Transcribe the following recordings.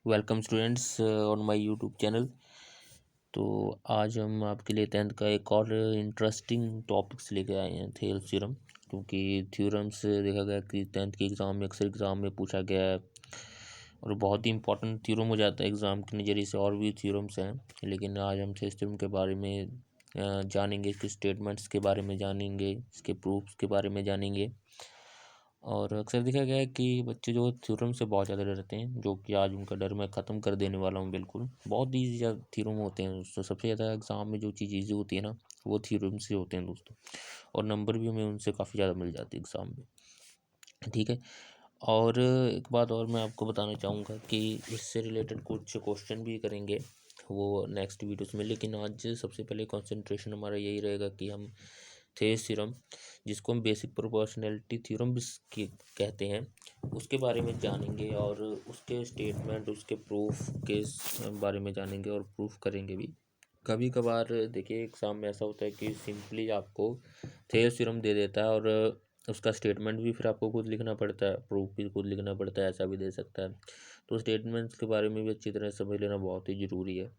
Welcome students on my YouTube channel. तो आज हम आपके लिए टेंथ का एक और इंटरेस्टिंग टॉपिक्स लेके आए हैं, थेल्स थ्योरम। क्योंकि थ्योरम्स देखा गया कि टेंथ के एग्ज़ाम में अक्सर एग्ज़ाम में पूछा गया है और बहुत ही इंपॉर्टेंट थ्योरम हो जाता है एग्ज़ाम के नज़रिए से। और भी थ्योरम्स हैं, लेकिन आज हम थेल्स थ्योरम के बारे में जानेंगे, इसके स्टेटमेंट्स के बारे में जानेंगे, इसके प्रूफ्स के बारे में जानेंगे। और अक्सर देखा गया है कि बच्चे जो थ्योरम से बहुत ज़्यादा डरते हैं, जो कि आज उनका डर मैं ख़त्म कर देने वाला हूँ। बिल्कुल बहुत ईजी थ्योरम होते हैं, तो सबसे ज़्यादा एग्ज़ाम में जो चीज़ ईजी होती है ना, वो थ्योरम से होते हैं दोस्तों। और नंबर भी हमें उनसे काफ़ी ज़्यादा मिल जाते हैं एग्ज़ाम में, ठीक है। और एक बात और मैं आपको बताना चाहूँगा कि इससे रिलेटेड कुछ क्वेश्चन भी करेंगे वो नेक्स्ट वीडियोस में। लेकिन आज सबसे पहले कंसंट्रेशन हमारा यही रहेगा कि हम थेल्स थ्योरम, जिसको हम बेसिक प्रोपोर्शनैलिटी थ्योरम भी कहते हैं, उसके बारे में जानेंगे और उसके स्टेटमेंट, उसके प्रूफ के बारे में जानेंगे और प्रूफ करेंगे भी। कभी कभार देखिए एग्ज़ाम में ऐसा होता है कि सिंपली आपको थेल्स थ्योरम दे देता है और उसका स्टेटमेंट भी फिर आपको खुद लिखना पड़ता है, प्रूफ भी खुद लिखना पड़ता है, ऐसा भी दे सकता है। तो स्टेटमेंट्स के बारे में भी अच्छी तरह समझ लेना बहुत ही ज़रूरी है।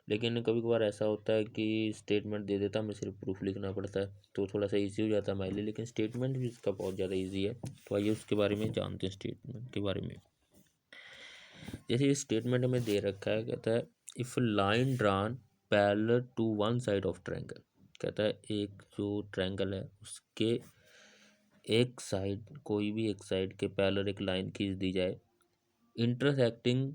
लेकिन कभी कभार ऐसा होता है कि स्टेटमेंट दे देता है, हमें सिर्फ प्रूफ लिखना पड़ता है, तो थोड़ा सा इजी हो जाता है हमारे लिए। लेकिन स्टेटमेंट भी इसका बहुत ज़्यादा इजी है, तो आइए उसके बारे में जानते हैं, स्टेटमेंट के बारे में। जैसे ये स्टेटमेंट हमें दे रखा है, कहता है if line drawn parallel to one side of triangle. कहता है एक जो ट्रायंगल है उसके एक साइड, कोई भी एक साइड के पैरेलल एक लाइन खींच दी जाए, intersecting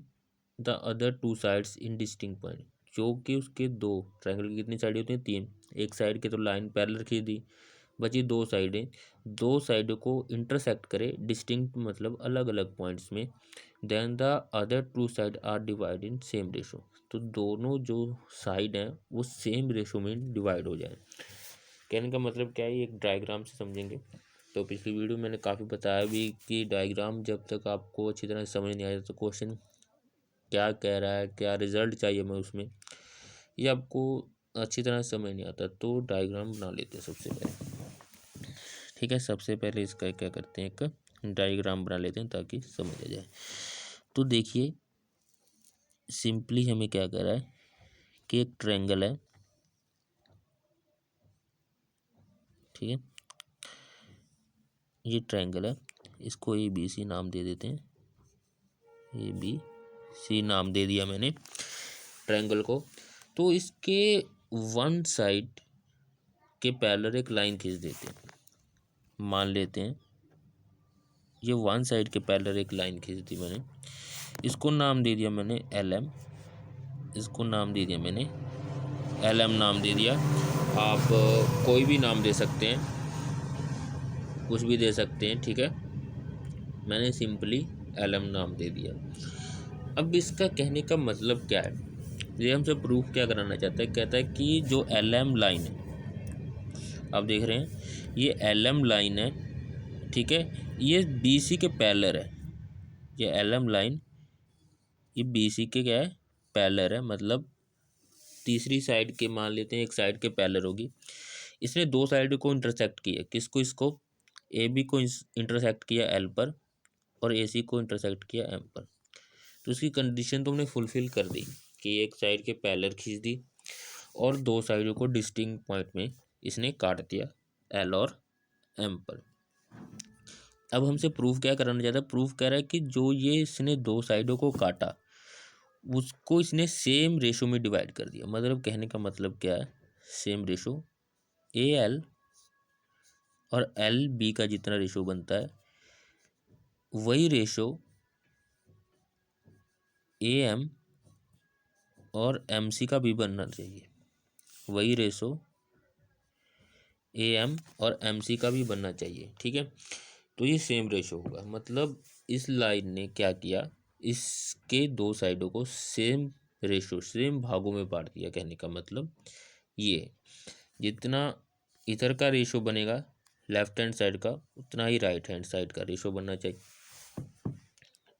the other two sides in distinct point. जो कि उसके दो, ट्रायंगल की कितनी साइड होती हैं? तीन। एक साइड के तो लाइन पैरेलल खींच दी, बची दो साइडें, दो साइडों को इंटरसेक्ट करे, डिस्टिंक्ट मतलब अलग अलग पॉइंट्स में। Then the other two side are divide in same ratio. तो दोनों जो साइड हैं वो सेम रेशो में डिवाइड हो जाए। कहने का मतलब क्या है, ये एक डायग्राम से समझेंगे। तो पिछली वीडियो मैंने काफ़ी बताया भी कि डायग्राम जब तक आपको अच्छी तरह से समझ नहीं आया तो क्वेश्चन क्या कह रहा है, क्या रिजल्ट चाहिए हमें उसमें, ये आपको अच्छी तरह से समझ नहीं आता। तो डायग्राम बना लेते हैं सबसे पहले, ठीक है। सबसे पहले इसका क्या करते हैं, एक डायग्राम बना लेते हैं ताकि समझ आ जाए। तो देखिए सिंपली हमें क्या कह रहा है कि एक ट्रायंगल है, ठीक है। ये ट्रायंगल है, इसको ए बी सी नाम दे देते हैं। ए बी सी नाम दे दिया मैंने ट्रायंगल को। तो इसके वन साइड के पैरेलल एक लाइन खींच देते हैं। मान लेते हैं ये वन साइड के पैरेलल एक लाइन खींच दी मैंने, इसको नाम दे दिया मैंने एल एम, इसको नाम दे दिया मैंने एल एम नाम दे दिया। आप कोई भी नाम दे सकते हैं, कुछ भी दे सकते हैं, ठीक है। मैंने सिंपली एल एम नाम दे दिया। अब इसका कहने का मतलब क्या है, ये हमसे प्रूफ क्या कराना चाहता है। कहता है कि जो एल एम लाइन है, आप देख रहे हैं ये एल एम लाइन है, ठीक है, ये बी सी के पैरेलल है। ये एल एम लाइन ये बी सी के क्या है, पैरेलल है। मतलब तीसरी साइड के, मान लेते हैं एक साइड के पैरेलल होगी। इसने दो साइड को इंटरसेक्ट किया, किसको? इसको ए बी को इंटरसेक्ट किया एल पर और ए सी को इंटरसेक्ट किया एम पर। तो इसकी कंडीशन तो हमने फुलफिल कर दी कि एक साइड के पैरेलल खींच दी और दो साइडों को डिस्टिंक्ट पॉइंट में इसने काट दिया एल और एम पर। अब हमसे प्रूफ क्या कराना चाहता है, प्रूफ कह रहा है कि जो ये इसने दो साइडों को काटा उसको इसने सेम रेशो में डिवाइड कर दिया। मतलब कहने का मतलब क्या है, सेम रेशो ए एल और एल बी का जितना रेशो बनता है वही रेशो ए एम और एम सी का भी बनना चाहिए। वही रेशो ए एम और एम सी का भी बनना चाहिए, ठीक है। तो ये सेम रेशो होगा। मतलब इस लाइन ने क्या किया, इसके दो साइडों को सेम रेशो, सेम भागों में बांट दिया। कहने का मतलब ये जितना इधर का रेशो बनेगा लेफ्ट हैंड साइड का, उतना ही राइट हैंड साइड का रेशो बनना चाहिए,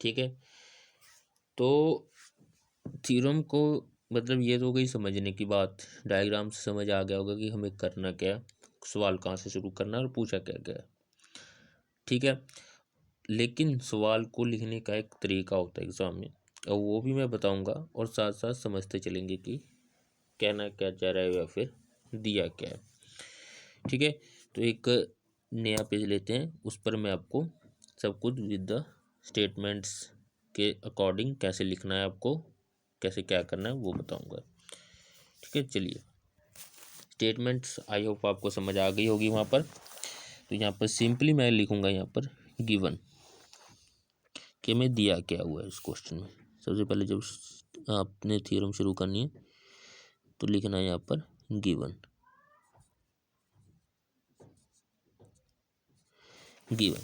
ठीक है। तो थ्योरम को मतलब ये तो हो गई समझने की बात, डायग्राम से समझ आ गया होगा कि हमें करना क्या है, सवाल कहाँ से शुरू करना है और पूछा क्या गया है, ठीक है। लेकिन सवाल को लिखने का एक तरीका होता है एग्जाम में, और वो भी मैं बताऊंगा और साथ साथ समझते चलेंगे कि कहना क्या चाह रहा है या फिर दिया क्या है। ठीक है, तो एक नया पेज लेते हैं, उस पर मैं आपको सब कुछ विद द स्टेटमेंट्स के अकॉर्डिंग कैसे लिखना है, आपको कैसे क्या करना है वो बताऊंगा। ठीक है, चलिए स्टेटमेंट्स आई होप आपको समझ आ गई होगी वहाँ पर। तो यहाँ पर सिंपली मैं लिखूंगा यहाँ पर गिवन कि मैं दिया क्या हुआ है इस क्वेश्चन में। सबसे पहले जब आपने थ्योरम शुरू करनी है तो लिखना है यहाँ पर गिवन। गिवन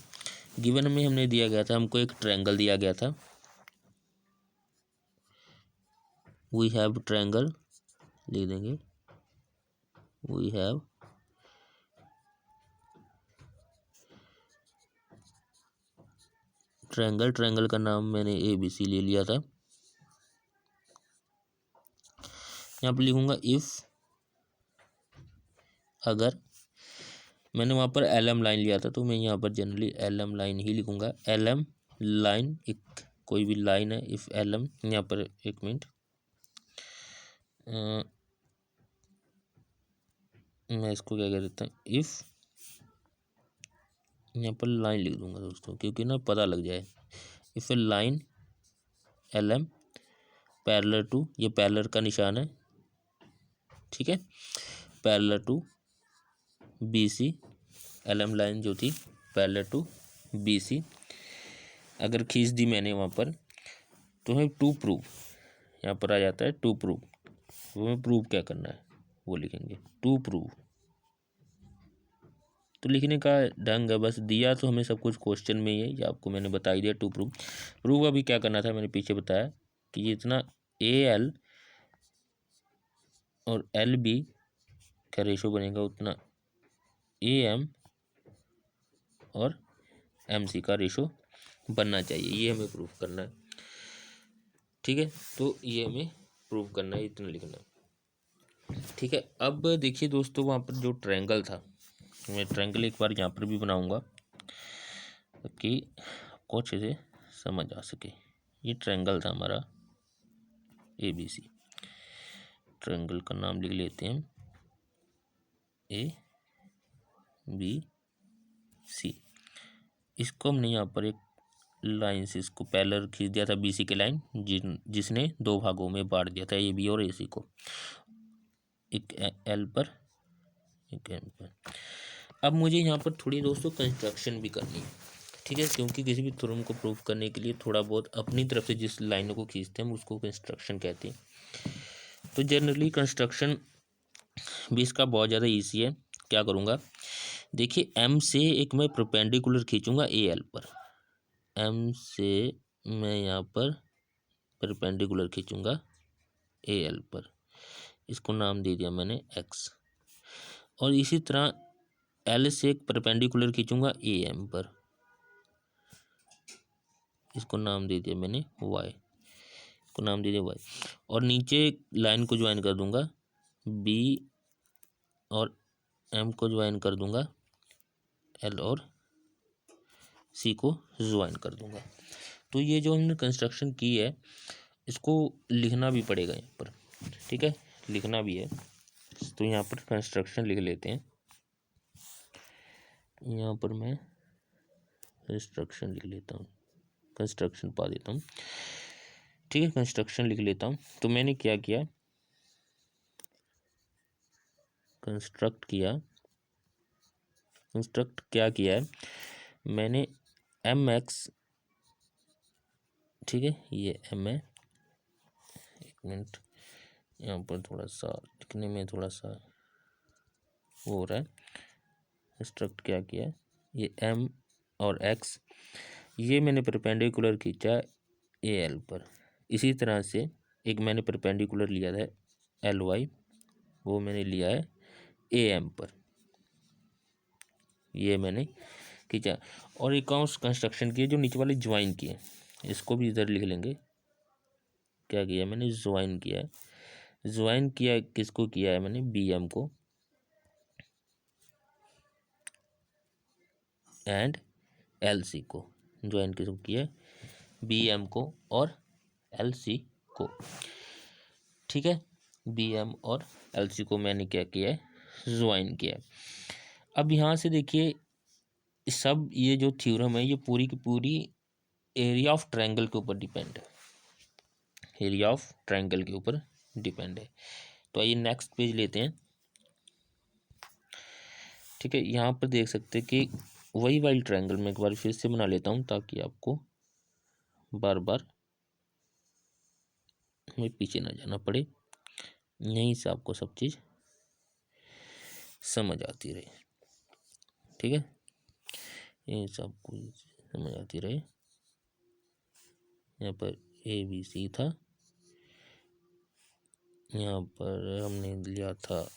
गिवन में हमने दिया गया था, हमको एक ट्रायंगल दिया गया था। वी हैव ट्रायंगल लिख देंगे, वी हैव ट्रायंगल। ट्रायंगल का नाम मैंने ABC ले लिया था। यहाँ पर लिखूंगा इफ, अगर मैंने वहाँ पर LM लाइन लिया था तो मैं यहाँ पर जनरली LM लाइन ही लिखूंगा। LM लाइन एक कोई भी लाइन है, इफ LM यहाँ पर एक मिनट मैं इसको क्या कह देता हूँ, इफ यहाँ पर लाइन लिख दूंगा दोस्तों क्योंकि ना पता लग जाए। If a line LM parallel to, ये पैरेलल का निशान है, ठीक है, parallel to BC, LM line जो थी पैरेलल टू BC अगर खींच दी मैंने वहाँ पर तो हमें टू प्रूव, यहाँ पर आ जाता है टू प्रूव। वो हमें प्रूव क्या करना है वो लिखेंगे टू प्रूव। तो लिखने का ढंग है, बस दिया तो हमें सब कुछ क्वेश्चन में ही है, ये आपको मैंने बता ही दिया टू प्रूव। प्रूव अभी क्या करना था मैंने पीछे बताया कि जितना AL और LB का रेशो बनेगा उतना AM और MC का रेशो बनना चाहिए, ये हमें प्रूव करना है। ठीक है, तो ये हमें प्रूव करना है, इतना लिखना है। ठीक है, अब देखिए दोस्तों वहाँ पर जो ट्रायंगल था, मैं ट्रायंगल एक बार यहाँ पर भी बनाऊंगा कि आपको अच्छे से समझ आ सके। ये ट्रायंगल था हमारा ABC, ट्रायंगल का नाम लिख लेते हैं ABC। इसको हमने यहाँ पर एक लाइन से इसको पैरेलल खींच दिया था BC की लाइन, जिसने दो भागों में बांट दिया था AB और AC को, एक L पर एक M पर। अब मुझे यहाँ पर थोड़ी दोस्तों कंस्ट्रक्शन भी करनी है, ठीक है, क्योंकि किसी भी थ्योरम को प्रूव करने के लिए थोड़ा बहुत अपनी तरफ से जिस लाइनों को खींचते हैं हम उसको कंस्ट्रक्शन कहते हैं। तो जनरली कंस्ट्रक्शन भी इसका बहुत ज़्यादा ईजी है। क्या करूँगा, देखिए M से एक मैं परपेंडिकुलर खींचूंगा AL पर, M से मैं यहाँ पर परपेंडिकुलर खींचूंगा AL पर, इसको नाम दे दिया मैंने X। और इसी तरह L से एक परपेंडिकुलर खींचूंगा AM पर, इसको नाम दे दिया मैंने Y, को नाम दे दिया Y। और नीचे लाइन को ज्वाइन कर दूंगा B और M को ज्वाइन कर दूंगा L और C को ज्वाइन कर दूंगा। तो ये जो हमने कंस्ट्रक्शन की है इसको लिखना भी पड़ेगा यहाँ पर, ठीक है, लिखना भी है। तो यहाँ पर कंस्ट्रक्शन लिख लेते हैं, यहाँ पर मैं कंस्ट्रक्शन लिख लेता हूँ, कंस्ट्रक्शन पा देता हूँ, ठीक है, कंस्ट्रक्शन लिख लेता हूँ। तो मैंने क्या किया, कंस्ट्रक्ट क्या किया है मैंने MX, ठीक है, ये M है, एक मिनट यहाँ पर थोड़ा सा लिखने में थोड़ा सा वो हो रहा है। कंस्ट्रक्ट क्या किया है, ये M और X ये मैंने परपेंडिकुलर खींचा AL पर। इसी तरह से एक मैंने परपेंडिकुलर लिया था LY, वो मैंने लिया है AM पर, ये मैंने खींचा। और एक और कंस्ट्रक्शन किया जो नीचे वाले ज्वाइन किए, इसको भी इधर लिख लेंगे। क्या किया मैंने, ज्वाइन किया है। ज्वाइन किया किसको किया है मैंने, BM को एंड LC को। ज्वाइन किसको किया, BM को और एल सी को। ठीक है, बी एम और एल सी को मैंने क्या किया है, ज्वाइन किया है। अब यहाँ से देखिए सब ये जो थ्योरम है ये पूरी की पूरी एरिया ऑफ ट्रायंगल के ऊपर डिपेंड है, एरिया ऑफ ट्रायंगल के ऊपर डिपेंड है। तो आइए नेक्स्ट पेज लेते हैं। ठीक है, यहाँ पर देख सकते हैं कि वही वाली ट्रायंगल मैं एक बार फिर से बना लेता हूँ ताकि आपको बार बार हमें पीछे ना जाना पड़े, यहीं से आपको सब चीज़ समझ आती रहे। ठीक है, यहीं से आपको समझ आती रहे। यहाँ पर ए बी सी था, यहाँ पर हमने लिया था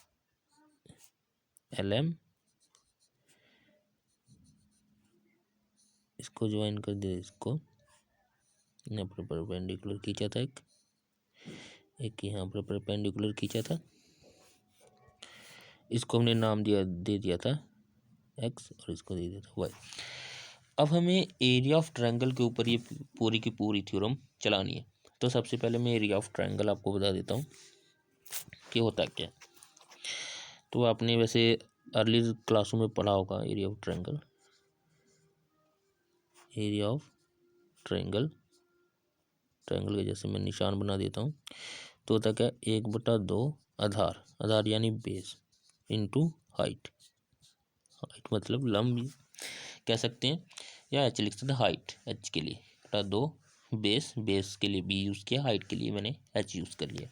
एल एम, इसको ज्वाइन कर दिया, इसको यहाँ पर परपेंडिकुलर खींचा था, एक यहाँ पर परपेंडिकुलर खींचा था, इसको हमने नाम दे दिया था एक्स और इसको दे दिया था वाई। अब हमें एरिया ऑफ ट्रायंगल के ऊपर ये पूरी की पूरी थ्योरम चलानी है। तो सबसे पहले मैं एरिया ऑफ ट्रायंगल आपको बता देता हूँ कि होता क्या। तो आपने वैसे अर्ली क्लासों में पढ़ा होगा area of triangle, area of triangle, triangle के जैसे मैं निशान बना देता हूँ। तो होता क्या, 1/2 आधार, आधार यानी बेस इनटू हाइट, हाइट मतलब लंब कह सकते हैं, या एच लिख सकते हैं, हाइट एच के लिए बटा 2, बेस, बेस के लिए बी यूज़ किया, हाइट के लिए मैंने एच यूज़ कर लिया।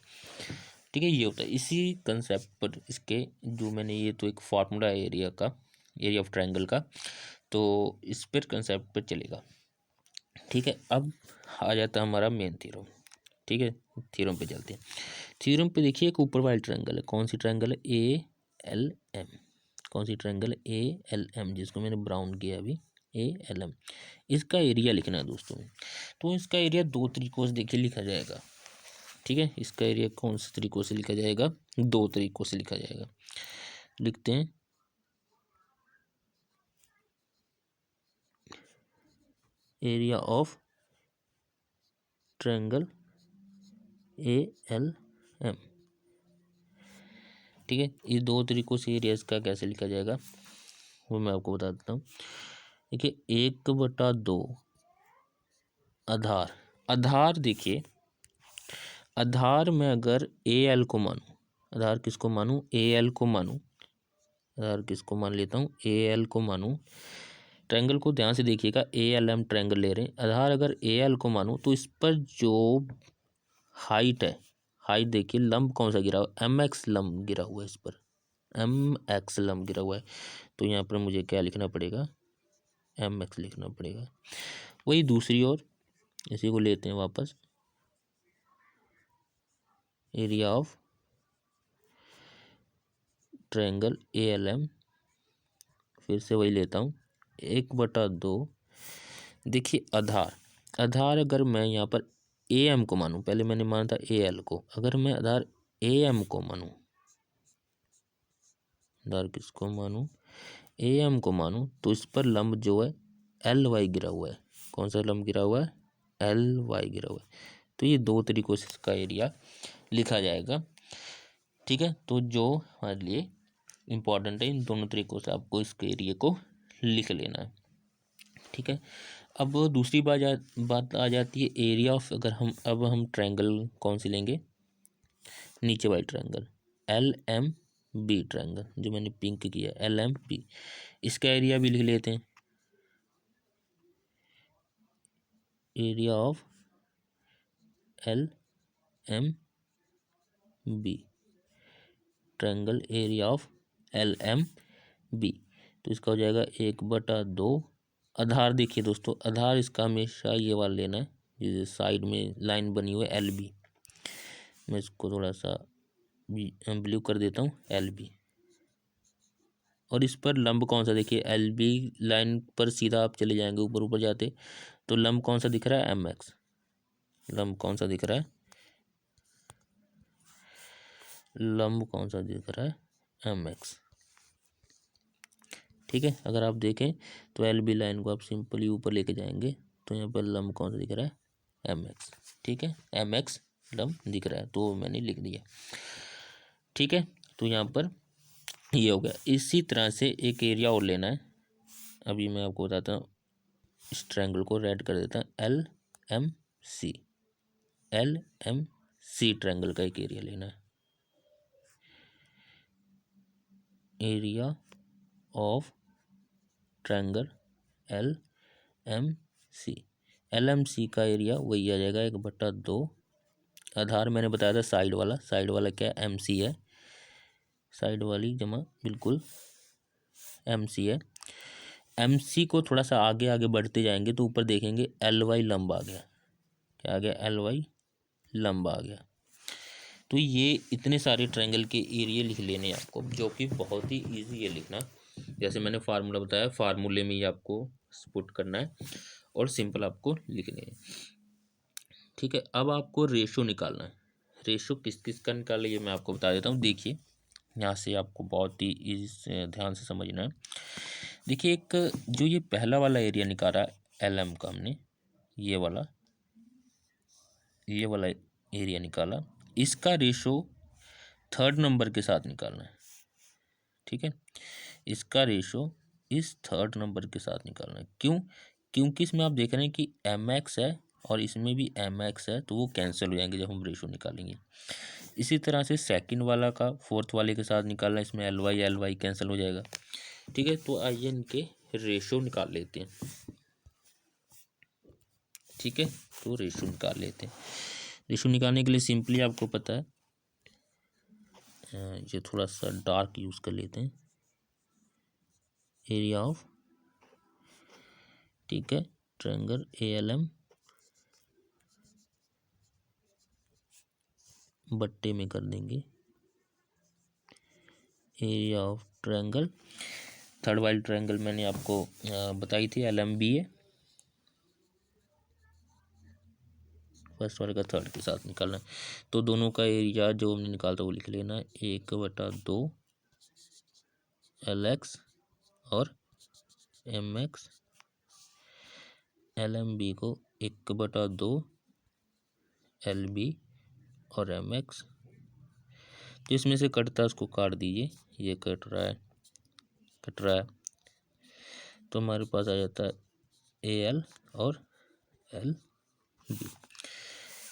ठीक है, ये होता है इसी कंसेप्ट पर इसके जो मैंने, ये तो एक फार्मूला है एरिया का, एरिया ऑफ ट्रायंगल का, तो इस पर कंसेप्ट पर चलेगा। ठीक है, अब आ जाता है हमारा मेन थ्योरम। ठीक है, थ्योरम पे चलते हैं। थ्योरम पे देखिए एक ऊपर वाली ट्रायंगल है, कौन सी ट्रायंगल है, ए एल एम, कौन सी ट्रायंगल है, ए एल एम, जिसको मैंने ब्राउन किया अभी, ए एल एम। इसका एरिया लिखना है दोस्तों। तो इसका एरिया दो तरीकों से देखिए लिखा जाएगा। ठीक है, इसका एरिया कौन से तरीकों से लिखा जाएगा, दो तरीकों से लिखा जाएगा। लिखते हैं, area of triangle A L M. ठीक है, ये दो तरीकों से एरिया इसका कैसे लिखा जाएगा वो मैं आपको बता देता हूँ। देखिए 1/2 आधार, आधार देखिए, आधार में अगर ए एल को मानूँ, आधार किसको मानूँ, ए एल को मानूँ, आधार किसको मान लेता हूँ, ए एल को मानूँ। ट्रायंगल को ध्यान से देखिएगा, ए एल एम ट्रायंगल ले रहे हैं, आधार अगर ए एल को मानूँ तो इस पर जो हाइट है, हाइट देखिए लंब कौन सा गिरा हुआ, एम एक्स लंब गिरा हुआ है इस पर, एम एक्स लंब गिरा हुआ है। तो यहाँ पर मुझे क्या लिखना पड़ेगा, एम एक्स लिखना पड़ेगा। वही दूसरी ओर इसी को लेते हैं वापस, area of triangle A L M, फिर से वही लेता हूँ 1/2। देखिए आधार, आधार अगर मैं यहाँ पर ए एम को मानूँ, पहले मैंने माना था ए एल को, अगर मैं आधार ए एम को मानूँ, आधार किसको मानूँ, ए एम को मानूँ, तो इस पर लंब जो है एल वाई गिरा हुआ है। कौन सा लंब गिरा हुआ है, एल वाई गिरा हुआ है। तो ये दो तरीकों से इसका एरिया लिखा जाएगा। ठीक है, तो जो हमारे लिए इम्पॉर्टेंट है, इन दोनों तरीकों से आपको इसके एरिया को लिख लेना है। ठीक है, अब दूसरी बात आ जाती है एरिया ऑफ, अगर हम ट्रायंगल कौन सी लेंगे, नीचे वाली triangle L M B triangle, जो मैंने पिंक किया एल एम बी, इसका एरिया भी लिख लेते हैं, area of L M B triangle, area of L M B. तो इसका हो जाएगा 1/2। आधार देखिए दोस्तों, आधार इसका हमेशा ये वाला लेना है, जिस साइड में लाइन बनी हुई है एल बी, मैं इसको थोड़ा सा ब्लू कर देता हूँ, एल बी। और इस पर लंब कौन सा, देखिए एल बी लाइन पर सीधा आप चले जाएंगे ऊपर ऊपर जाते, तो लंब कौन सा दिख रहा है, एम एक्स, लंब कौन सा दिख रहा है, लंब कौन सा दिख रहा है, एम एक्स। ठीक है, अगर आप देखें तो एल बी लाइन को आप सिंपली ऊपर लेके जाएंगे, तो यहाँ पर लंब कौन सा दिख रहा है, एम एक्स। ठीक है, एम एक्स लम दिख रहा है तो मैंने लिख दिया। ठीक है, तो यहाँ पर ये हो गया। इसी तरह से एक एरिया और लेना है, अभी मैं आपको बताता हूँ। इस ट्रायंगल को रेड कर देता हूँ, L M C. L M C triangle का एक एरिया लेना है, area of triangle L M C. L M C का एरिया वही आ जाएगा 1/2। आधार मैंने बताया था साइड वाला, साइड वाला क्या है, एम सी है, साइड वाली जमा बिल्कुल एम सी है। एम सी को थोड़ा सा आगे आगे बढ़ते जाएंगे तो ऊपर देखेंगे एल वाई लंब आ गया। क्या आ गया, एल वाई लंब आ गया। तो ये इतने सारे ट्रायंगल के एरिया लिख लेने हैं आपको, जो कि बहुत ही इजी है लिखना। जैसे मैंने फार्मूला बताया, फार्मूले में ही आपको पुट करना है और सिंपल आपको लिखने हैं। ठीक है, अब आपको रेशो निकालना है। रेशो किस किस का निकाले ये मैं आपको बता देता हूँ। देखिए यहाँ से आपको बहुत ही इजी से ध्यान से समझना है। देखिए एक जो ये पहला वाला एरिया निकाला एल एम का हमने, ये वाला एरिया निकाला, इसका रेशो थर्ड नंबर के साथ निकालना है। ठीक है, इसका रेशो इस थर्ड नंबर के साथ निकालना है। क्यों? क्योंकि इसमें आप देख रहे हैं कि एम एक्स है और इसमें भी एम एक्स है, तो वो कैंसिल हो जाएंगे जब हम रेशो निकालेंगे। इसी तरह से सेकंड वाला का फोर्थ वाले के साथ निकालना, इसमें एल वाई कैंसिल हो जाएगा। ठीक है, तो आइए इनके रेशो निकाल लेते हैं। ठीक है, तो रेशो निकाल लेते हैं। रेशो निकालने के लिए सिंपली आपको पता है, ये थोड़ा सा डार्क यूज़ कर लेते हैं, एरिया ऑफ, ठीक है, ट्रायंगल ए एल एम बट्टे में कर देंगे एरिया ऑफ ट्रायंगल। थर्ड वाली ट्रायंगल मैंने आपको बताई थी, एल एम बी है, फर्स्ट वाले का थर्ड के साथ निकालना है। तो दोनों का एरिया जो हमने निकाला था वो लिख लेना है, 1/2 एल एक्स और M X. L M B को 1/2 एल बी और एम एक्स। तो इसमें से कटता है उसको काट दीजिए, ये कट रहा है, तो हमारे पास आ जाता है ए एल और एल बी।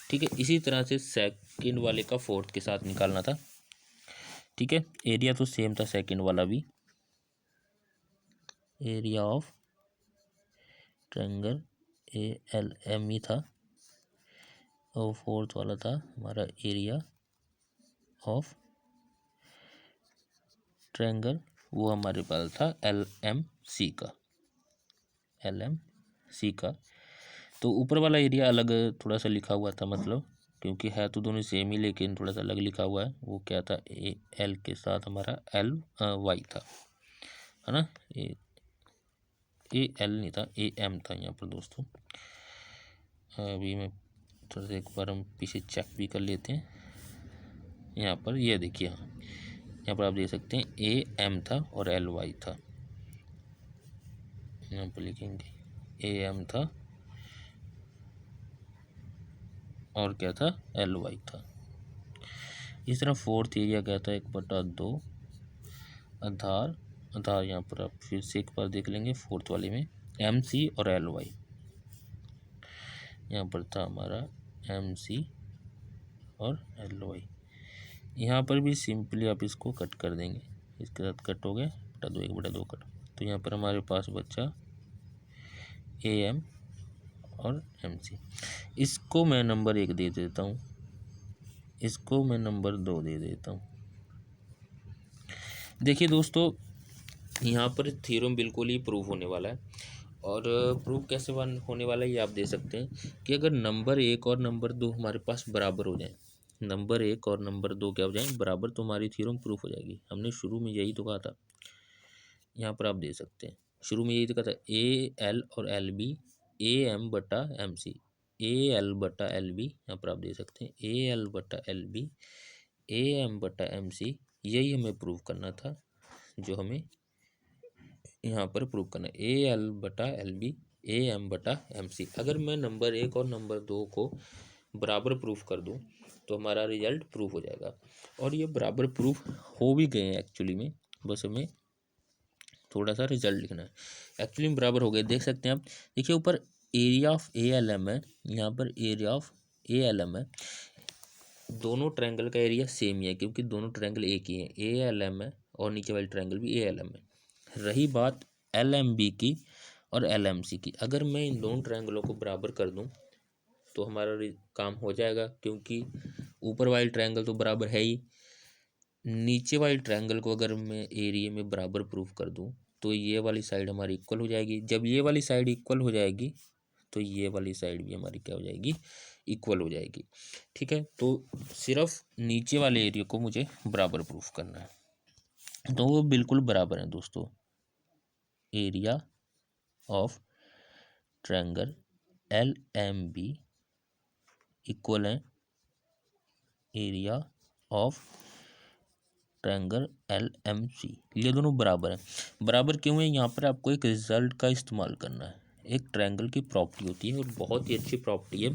ठीक है, इसी तरह से सेकंड वाले का फोर्थ के साथ निकालना था। ठीक है, एरिया तो सेम था सेकंड वाला भी, area of triangle A L M ही था, और फोर्थ वाला था हमारा एरिया ऑफ ट्रायंगल, वो हमारे पास था एल एम सी का, एल एम सी का। तो ऊपर वाला एरिया अलग थोड़ा सा लिखा हुआ था, मतलब क्योंकि है तो दोनों सेम ही लेकिन थोड़ा सा अलग लिखा हुआ है। वो क्या था, ए एल के साथ हमारा एल वाई था, है ना। ए एल नहीं था, ए एम था यहाँ पर दोस्तों। अभी मैं थोड़ा सा एक बार हम पीछे चेक भी कर लेते हैं। यहाँ पर ये देखिए, हाँ यहाँ पर आप देख सकते हैं ए एम था और एल वाई था। यहाँ पर लिखेंगे ए एम था और क्या था, एल वाई था। इस तरह फोर्थ एरिया क्या था, 1/2 आधार, यहाँ पर आप फिर से एक बार देख लेंगे फोर्थ वाले में एम सी और एल वाई। यहाँ पर था हमारा एम सी और एल वाई। यहाँ पर भी सिंपली आप इसको कट कर देंगे, इसके साथ कट हो गया, 1/2 कट। तो यहाँ पर हमारे पास बचा ए एम और एम सी। इसको मैं नंबर 1 दे देता हूँ, इसको मैं नंबर 2 दे देता हूँ। देखिए दोस्तों, यहाँ पर थ्योरम बिल्कुल ही प्रूव होने वाला है, और प्रूव कैसे होने वाला है ये आप दे सकते हैं कि अगर नंबर 1 और नंबर 2 हमारे पास बराबर हो जाए, नंबर 1 और नंबर 2 क्या हो जाए, बराबर, तो हमारी थ्योरम प्रूफ हो जाएगी। हमने शुरू में यही तो कहा था, यहाँ पर आप दे सकते हैं, शुरू में यही तो कहा था, ए एल और एल बी, ए एम बटा एम सी, ए एल बटा एल बी, यहाँ पर आप दे सकते हैं ए एल बटा एल बी, ए एम बटा एम सी। यही हमें प्रूव करना था, जो हमें यहाँ पर प्रूव करना है, ए एल बटा एल बी, AM/MC। अगर मैं नंबर 1 और नंबर 2 को बराबर प्रूफ कर दूं तो हमारा रिजल्ट प्रूफ हो जाएगा। और ये बराबर प्रूफ हो भी गए हैं एक्चुअली में, बस हमें थोड़ा सा रिजल्ट लिखना है। एक्चुअली में बराबर हो गए, देख सकते हैं आप। देखिए ऊपर एरिया ऑफ ALM है, यहाँ पर एरिया ऑफ ALM है। दोनों ट्रायंगल का एरिया सेम ही है क्योंकि दोनों ट्रायंगल एक ही है, ALM है और नीचे वाली ट्रायंगल भी ALM है। रही बात LMB की और LMC की, अगर मैं इन दोनों ट्रायंगलों को बराबर कर दूं तो हमारा काम हो जाएगा, क्योंकि ऊपर वाली ट्रायंगल तो बराबर है ही। नीचे वाली ट्रायंगल को अगर मैं एरिया में बराबर प्रूफ कर दूं तो ये वाली साइड हमारी इक्वल हो जाएगी। जब ये वाली साइड इक्वल हो जाएगी तो ये वाली साइड भी हमारी क्या हो जाएगी, इक्वल हो जाएगी। ठीक है, तो सिर्फ नीचे वाले एरिया को मुझे बराबर प्रूफ करना है, तो वो बिल्कुल बराबर है दोस्तों। Area of triangle LMB equal है एरिया ऑफ ट्रायंगल LMC। ये दोनों बराबर हैं। बराबर क्यों है, यहाँ पर आपको एक रिजल्ट का इस्तेमाल करना है। एक ट्रायंगल की प्रॉपर्टी होती है और बहुत ही अच्छी प्रॉपर्टी है,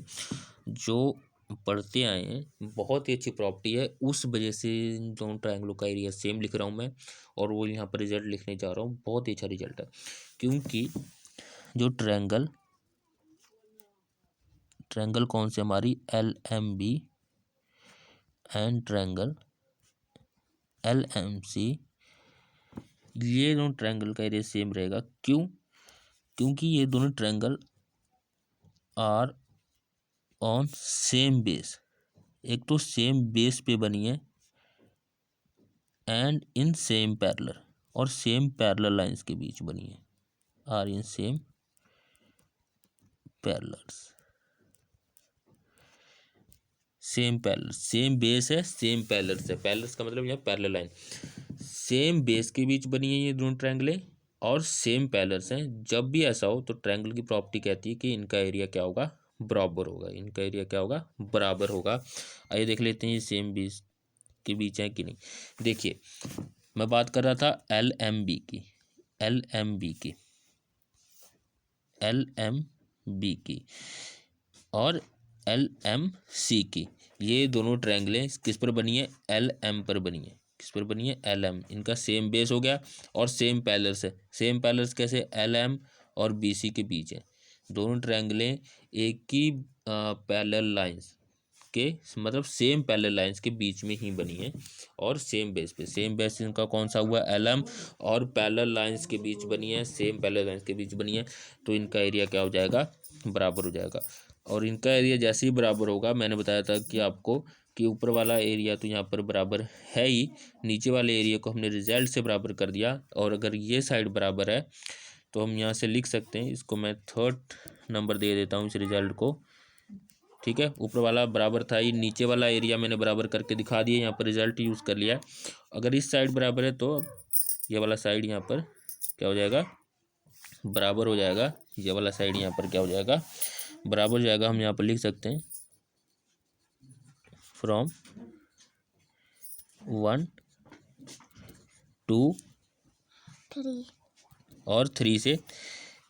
जो पढ़ते आए हैं, बहुत ही अच्छी प्रॉपर्टी है। उस वजह से इन दोनों ट्रायंगलों का एरिया सेम लिख रहा हूँ मैं, और वो यहाँ पर रिजल्ट लिखने जा रहा हूँ। बहुत ही अच्छा रिजल्ट है, क्योंकि जो ट्रायंगल कौन से हमारी LMB एंड ट्रायंगल LMC, ये दोनों ट्रायंगल का एरिया सेम रहेगा। क्यों? क्योंकि ये दोनों triangle are on same base, एक तो सेम बेस पे बनी है एंड इन सेम पैरेलल, और सेम पैरेलल लाइंस के बीच बनी है। Are in same parallels, same parallel, same base है, सेम पैरेलल्स है। पैरेलल्स का मतलब यहाँ पैरेलल लाइन, सेम बेस के बीच बनी है ये दोनों ट्रायंगलें और सेम पैरेलल्स हैं। जब भी ऐसा हो तो ट्रायंगल की प्रॉपर्टी कहती है कि इनका एरिया क्या होगा, बराबर होगा। इनका एरिया क्या होगा, बराबर होगा। आइए देख लेते हैं ये सेम बेस के बीच है कि नहीं। देखिए मैं बात कर रहा था LMB की, LMB की और LMC की। ये दोनों ट्रायंगलें किस पर बनी है, LM पर बनी है। किस पर बनी है, LM। इनका सेम बेस हो गया और सेम पैरेलल्स है। सेम पैरेलल्स कैसे, LM और BC के बीच है। दोनों ट्रायंगलें एक ही पैरेलल लाइंस के, मतलब सेम पैरेलल लाइंस के बीच में ही बनी है और सेम बेस पे। सेम बेस इनका कौन सा हुआ, LM, और पैरेलल लाइंस के बीच बनी है, सेम पैरेलल लाइंस के बीच बनी है, तो इनका एरिया क्या हो जाएगा, बराबर हो जाएगा। और इनका एरिया जैसे ही बराबर होगा, मैंने बताया था कि आपको कि ऊपर वाला एरिया तो यहाँ पर बराबर है ही, नीचे वाले एरिया को हमने रिजल्ट से बराबर कर दिया। और अगर ये साइड बराबर है तो हम यहाँ से लिख सकते हैं, इसको मैं 3rd नंबर दे देता हूँ इस रिजल्ट को। ठीक है, ऊपर वाला बराबर था, ये नीचे वाला एरिया मैंने बराबर करके दिखा दिया, यहाँ पर रिजल्ट यूज़ कर लिया। अगर इस साइड बराबर है तो ये वाला साइड यहाँ पर क्या हो जाएगा, बराबर हो जाएगा। ये वाला साइड यहाँ पर क्या हो जाएगा, बराबर हो जाएगा। हम यहाँ पर लिख सकते हैं फ्रॉम 1 2 3 और 3 से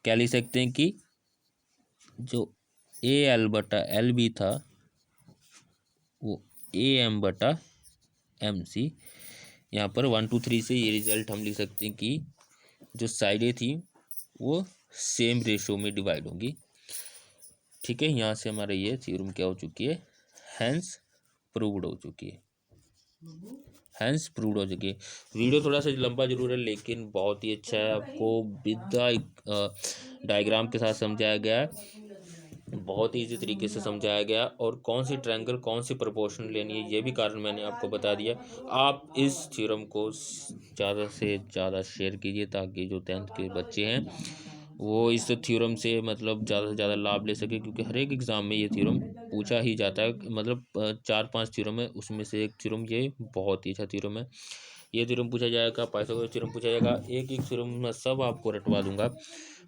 क्या लिख सकते हैं कि जो AL/LB था वो AM/MC। यहाँ पर 1 2 3 से ये रिजल्ट हम लिख सकते हैं कि जो साइडें थी वो सेम रेशो में डिवाइड होंगी। ठीक है, यहाँ से हमारा ये थ्योरम क्या हो चुकी है, हैंस प्रूव्ड हो चुकी है। हैंस प्रूव्ड हो चुकी है। वीडियो थोड़ा सा लंबा जरूर है लेकिन बहुत ही अच्छा है, आपको विद डायग्राम के साथ समझाया गया है, बहुत ही ईजी तरीके से समझाया गया। और कौन सी ट्रायंगल कौन सी प्रोपोर्शन लेनी है ये भी कारण मैंने आपको बता दिया। आप इस थ्योरम को ज़्यादा से ज़्यादा शेयर कीजिए ताकि जो 10th के बच्चे हैं वो इस थ्योरम से मतलब ज़्यादा से ज़्यादा लाभ ले सके, क्योंकि हर एक एग्ज़ाम में ये थ्योरम पूछा ही जाता है। मतलब 4-5 थ्योरम है, उसमें से एक थ्योरम ये बहुत ही अच्छा थ्योरम है। ये थ्योरम पूछा जाएगा, पाइथागोरस थ्योरम पूछा जाएगा, एक एक थ्योरम मैं सब आपको रटवा दूंगा।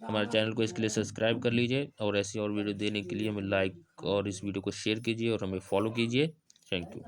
हमारे चैनल को इसके लिए सब्सक्राइब कर लीजिए और ऐसी और वीडियो देने के लिए हमें लाइक और इस वीडियो को शेयर कीजिए और हमें फॉलो कीजिए। Thank you.